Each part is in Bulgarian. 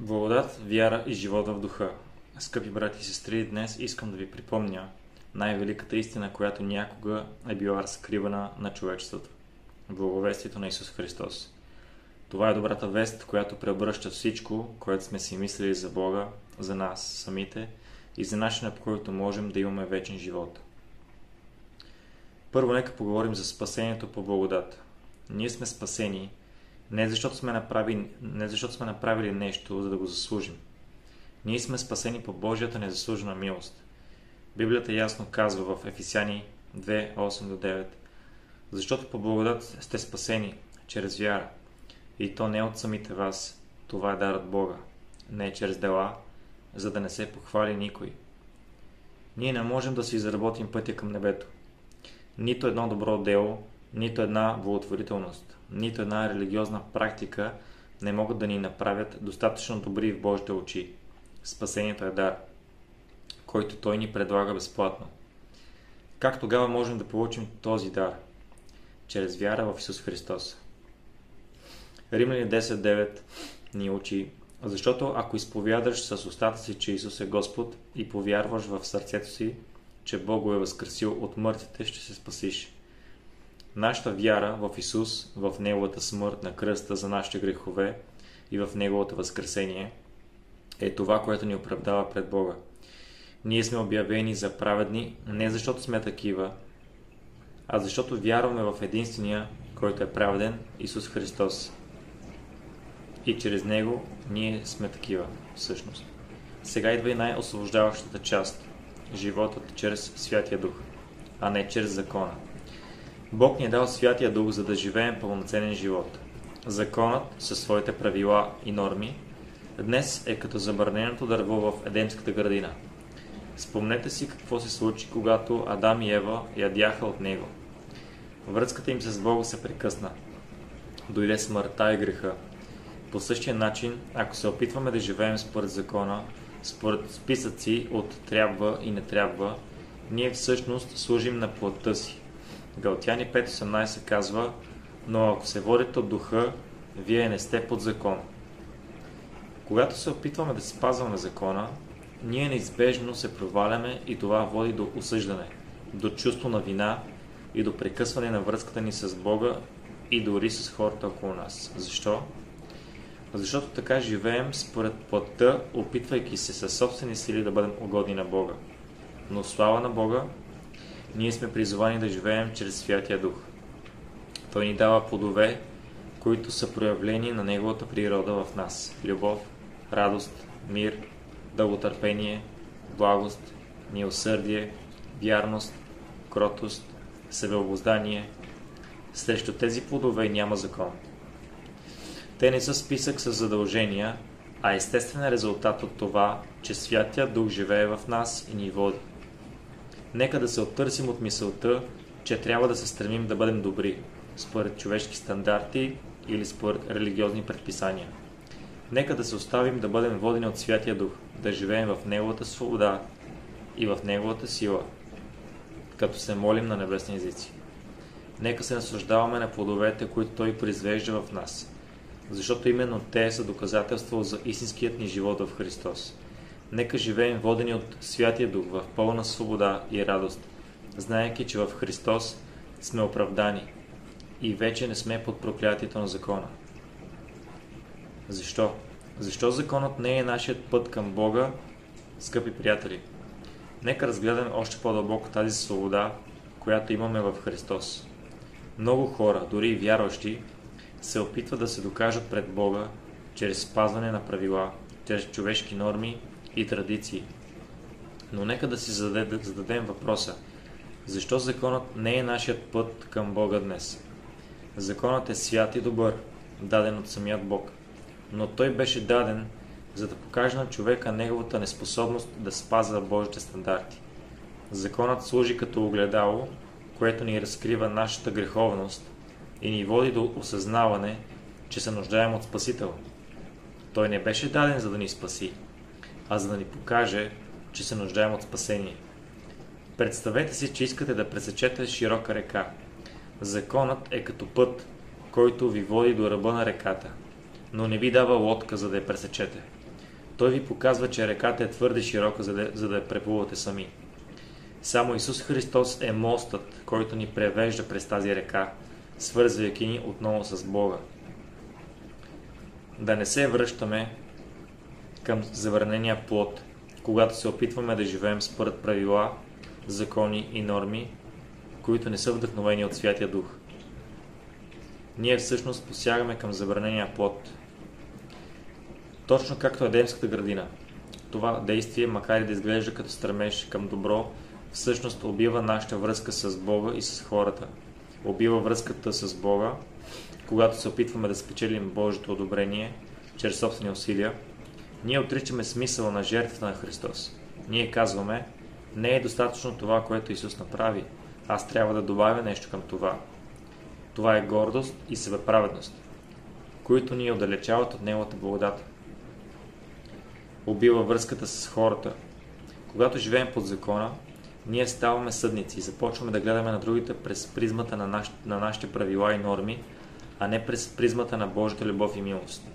Благодат, вяра и живот в духа. Скъпи брати и сестри, днес искам да ви припомня най-великата истина, която някога е била разкривана на човечеството. Благовестието на Исус Христос. Това е добрата вест, която преобръща всичко, което сме си мислили за Бога, за нас самите и за начина, по който можем да имаме вечен живот. Първо нека поговорим за спасението по благодат. Ние сме спасени не защото сме направили нещо, за да го заслужим. Ние сме спасени по Божията незаслужена милост. Библията ясно казва в Ефесяни 2, 8-9: защото по благодат сте спасени чрез вяра, и то не от самите вас, това е дар от Бога, не чрез дела, за да не се похвали никой. Ние не можем да си заработим пътя към небето. Нито едно добро дело, нито една благотворителност, нито една религиозна практика не могат да ни направят достатъчно добри в Божите очи. Спасението е дар, който Той ни предлага безплатно. Как тогава можем да получим този дар? Чрез вяра в Исус Христос. Римляни 10.9 ни учи: защото ако изповядаш с устата си, че Исус е Господ, и повярваш в сърцето си, че Бог го е възкресил от мъртвите, ще се спасиш. Нашата вяра в Исус, в Неговата смърт на кръста за нашите грехове и в Неговото възкресение е това, което ни оправдава пред Бога. Ние сме обявени за праведни не защото сме такива, а защото вярваме в единствения, който е праведен, Исус Христос. И чрез Него ние сме такива, всъщност. Сега идва и най-освобождаващата част – животът чрез Святия Дух, а не чрез закона. Бог ни е дал Святия Дух, за да живеем пълноценен живот. Законът със своите правила и норми днес е като забраненото дърво в Едемската градина. Спомнете си какво се случи, когато Адам и Ева ядяха от него. Връзката им с Бога се прекъсна. Дойде смъртта и греха. По същия начин, ако се опитваме да живеем според закона, според списъци от трябва и не трябва, ние всъщност служим на плътта си. Галатяни 5.18 казва: но ако се водите от духа, вие не сте под закон. Когато се опитваме да спазваме закона, ние неизбежно се проваляме и това води до осъждане, до чувство на вина и до прекъсване на връзката ни с Бога и дори с хората около нас. Защо? Защото така живеем според плътта, опитвайки се със собствени сили да бъдем угодни на Бога. Но слава на Бога, ние сме призовани да живеем чрез Святия Дух. Той ни дава плодове, които са проявлени на Неговата природа в нас: любов, радост, мир, дълготърпение, благост, милосърдие, вярност, кротост, себеобуздание. Срещу тези плодове няма закон. Те не са списък с задължения, а естествен резултат от това, че Святия Дух живее в нас и ни води. Нека да се оттърсим от мисълта, че трябва да се стремим да бъдем добри, според човешки стандарти или според религиозни предписания. Нека да се оставим да бъдем водени от Святия Дух, да живеем в Неговата свобода и в Неговата сила, като се молим на небесни езици. Нека се наслаждаваме на плодовете, които Той произвежда в нас, защото именно те са доказателство за истинският ни живот в Христос. Нека живеем водени от Святия Дух в пълна свобода и радост, знаейки, че в Христос сме оправдани и вече не сме под проклятието на закона. Защо? Защо законът не е нашият път към Бога, скъпи приятели? Нека разгледаме още по-дълбоко тази свобода, която имаме в Христос. Много хора, дори и вярващи, се опитват да се докажат пред Бога чрез спазване на правила, чрез човешки норми и традиции. Но нека да си зададем въпроса: защо законът не е нашият път към Бога днес? Законът е свят и добър, даден от самият Бог. Но той беше даден, за да покаже на човека неговата неспособност да спазва Божите стандарти. Законът служи като огледало, което ни разкрива нашата греховност и ни води до осъзнаване, че се нуждаем от Спасител. Той не беше даден за да ни спаси, а за да ни покаже, че се нуждаем от спасение. Представете си, че искате да пресечете широка река. Законът е като път, който ви води до ръба на реката, но не ви дава лодка, за да я пресечете. Той ви показва, че реката е твърде широка, за да я преплувате сами. Само Исус Христос е мостът, който ни превежда през тази река, свързвайки ни отново с Бога. Да не се връщаме към забранения плод, когато се опитваме да живеем според правила, закони и норми, които не са вдъхновени от Святия Дух. Ние всъщност посягаме към забранения плод. Точно както Едемската градина. Това действие, макар и да изглежда като стремеж към добро, всъщност убива нашата връзка с Бога и с хората. Убива връзката с Бога, когато се опитваме да спечелим Божието одобрение чрез собствени усилия. Ние отричаме смисъла на жертвата на Христос. Ние казваме, не е достатъчно това, което Исус направи. Аз трябва да добавя нещо към това. Това е гордост и себеправедност, които ни отдалечават от Неговата благодат. Убива връзката с хората. Когато живеем под закона, ние ставаме съдници и започваме да гледаме на другите през призмата на нашите правила и норми, а не през призмата на Божията любов и милост.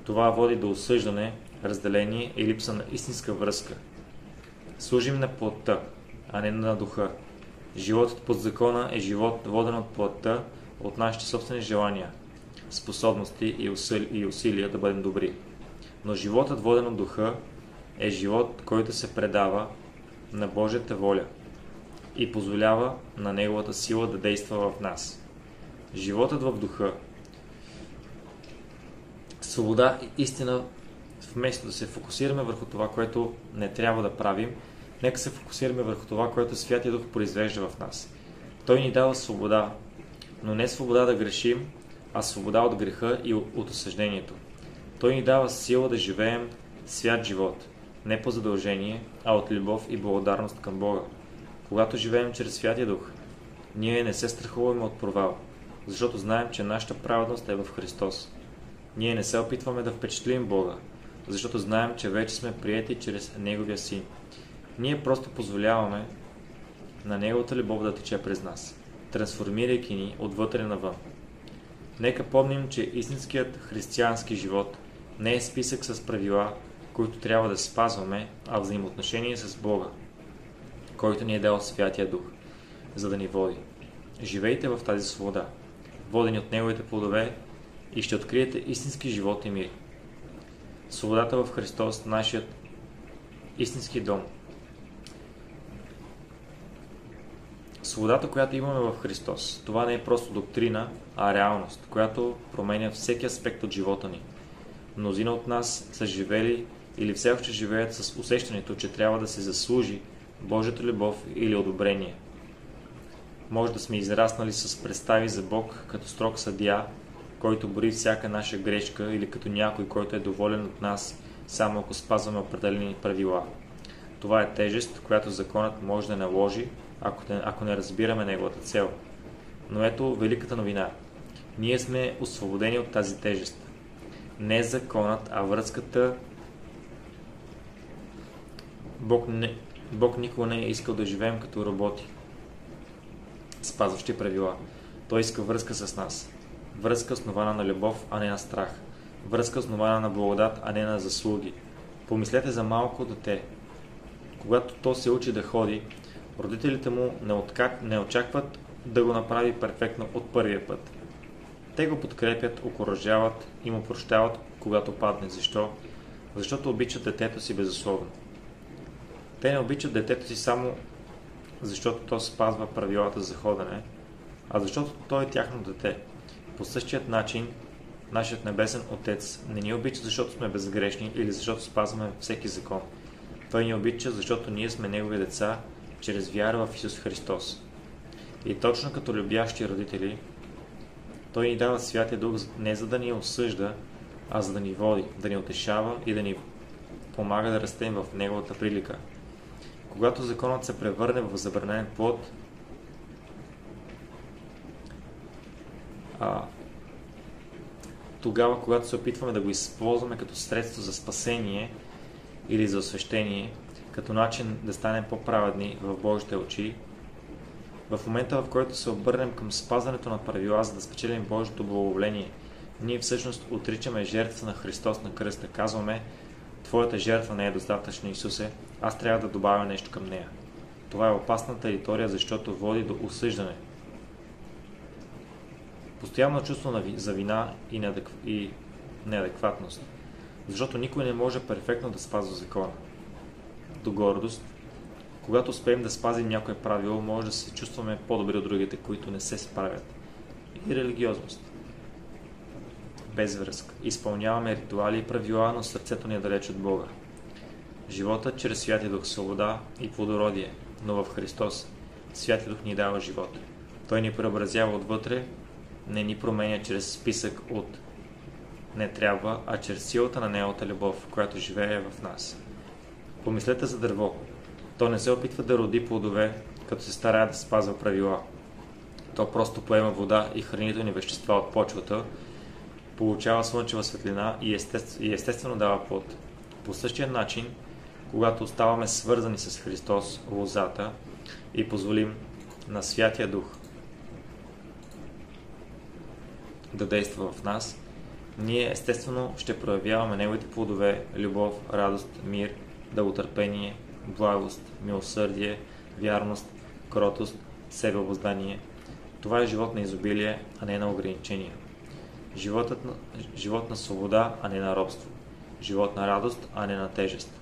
Това води до осъждане, разделение и липса на истинска връзка. Служим на плотта, а не на духа. Животът под закона е живот, воден от плотта, от нашите собствени желания, способности и усилия да бъдем добри. Но животът, воден от духа, е живот, който се предава на Божията воля и позволява на Неговата сила да действа в нас. Животът в духа, свобода и истина, вместо да се фокусираме върху това, което не трябва да правим, нека се фокусираме върху това, което Святия Дух произвежда в нас. Той ни дава свобода, но не свобода да грешим, а свобода от греха и от осъждението. Той ни дава сила да живеем свят живот, не по задължение, а от любов и благодарност към Бога. Когато живеем чрез Святия Дух, ние не се страхуваме от провал, защото знаем, че нашата праведност е в Христос. Ние не се опитваме да впечатлим Бога, защото знаем, че вече сме приети чрез Неговия Син. Ние просто позволяваме на Неговата любов да тече през нас, трансформирайки ни отвътре навън. Нека помним, че истинският християнски живот не е списък с правила, които трябва да спазваме, а взаимоотношение с Бога, който ни е дал Святия Дух, за да ни води. Живейте в тази свобода, водени от Неговите плодове, и ще откриете истински живот и мир. Свободата в Христос, нашият истински дом. Свободата, която имаме в Христос, това не е просто доктрина, а реалност, която променя всеки аспект от живота ни. Мнозина от нас са живели или все още живеят с усещането, че трябва да се заслужи Божията любов или одобрение. Може да сме израснали с представи за Бог като строг съдия, който бори всяка наша грешка, или като някой, който е доволен от нас, само ако спазваме определени правила. Това е тежест, която законът може да наложи, ако не разбираме неговата цел. Но ето великата новина. Ние сме освободени от тази тежест. Не законът, а връзката. Бог никога не е искал да живеем като роботи, спазващи правила. Той иска връзка с нас. Връзка основана на любов, а не на страх. Връзка основана на благодат, а не на заслуги. Помислете за малко дете. Когато то се учи да ходи, родителите му не очакват да го направи перфектно от първия път. Те го подкрепят, окуражават и му прощават, когато падне. Защо? Защото обичат детето си безусловно. Те не обичат детето си само защото то спазва правилата за ходене, а защото то е тяхно дете. По същият начин, нашият Небесен Отец не ни обича, защото сме безгрешни или защото спазваме всеки закон. Той ни обича, защото ние сме Негови деца чрез вяра в Исус Христос. И точно като любящи родители, Той ни дава Святия Дух не за да ни осъжда, а за да ни води, да ни утешава и да ни помага да растем в Неговата прилика. Когато законът се превърне в забранен плод, тогава, когато се опитваме да го използваме като средство за спасение или за освещение, като начин да станем по-праведни в Божите очи, в момента, в който се обърнем към спазването на правила, за да спечелим Божието благоволение, ние всъщност отричаме жертвата на Христос на кръста. Казваме, Твоята жертва не е достатъчна, Исусе, аз трябва да добавя нещо към нея. Това е опасна територия, защото води до осъждане. Постоянно чувство за вина и неадекватност, защото никой не може перфектно да спазва закона. До гордост. Когато успеем да спазим някое правило, може да се чувстваме по-добри от другите, които не се справят. И религиозност. Без връзка. Изпълняваме ритуали и правила, но сърцето ни е далеч от Бога. Животът чрез Святия Дух, свобода и плодородие, но в Христос Святия Дух ни дава живот. Той ни преобразява отвътре, не ни променя чрез списък от не трябва, а чрез силата на Неговата любов, която живее в нас. Помислете за дърво. То не се опитва да роди плодове, като се старае да спазва правила. То просто поема вода и хранителни вещества от почвата, получава слънчева светлина и естествено дава плод. По същия начин, когато оставаме свързани с Христос, лозата, и позволим на Святия Дух да действа в нас, ние естествено ще проявяваме Неговите плодове: любов, радост, мир, дълготърпение, благост, милосърдие, вярност, кротост, себеобладание. Това е живот на изобилие, а не на ограничения. Живот на свобода, а не на робство. Живот на радост, а не на тежест.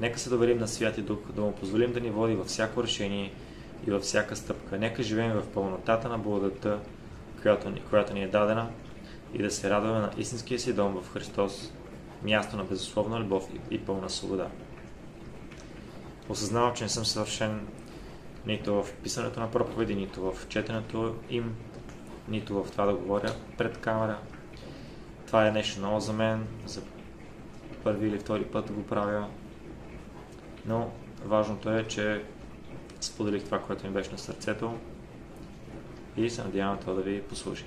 Нека се доверим на Святия Дух, да му позволим да ни води във всяко решение и във всяка стъпка. Нека живеем в пълнотата на благодата, която ни е дадена, и да се радваме на истинския си дом в Христос, място на безусловна любов и пълна свобода. Осъзнавам, че не съм съвършен нито в писането на проповеди, нито в четенето им, нито в това да говоря пред камера. Това е нещо ново за мен, за първи или втори път да го правя, но важното е, че споделих това, което ми беше на сърцето, и се надявам това да ви послужи.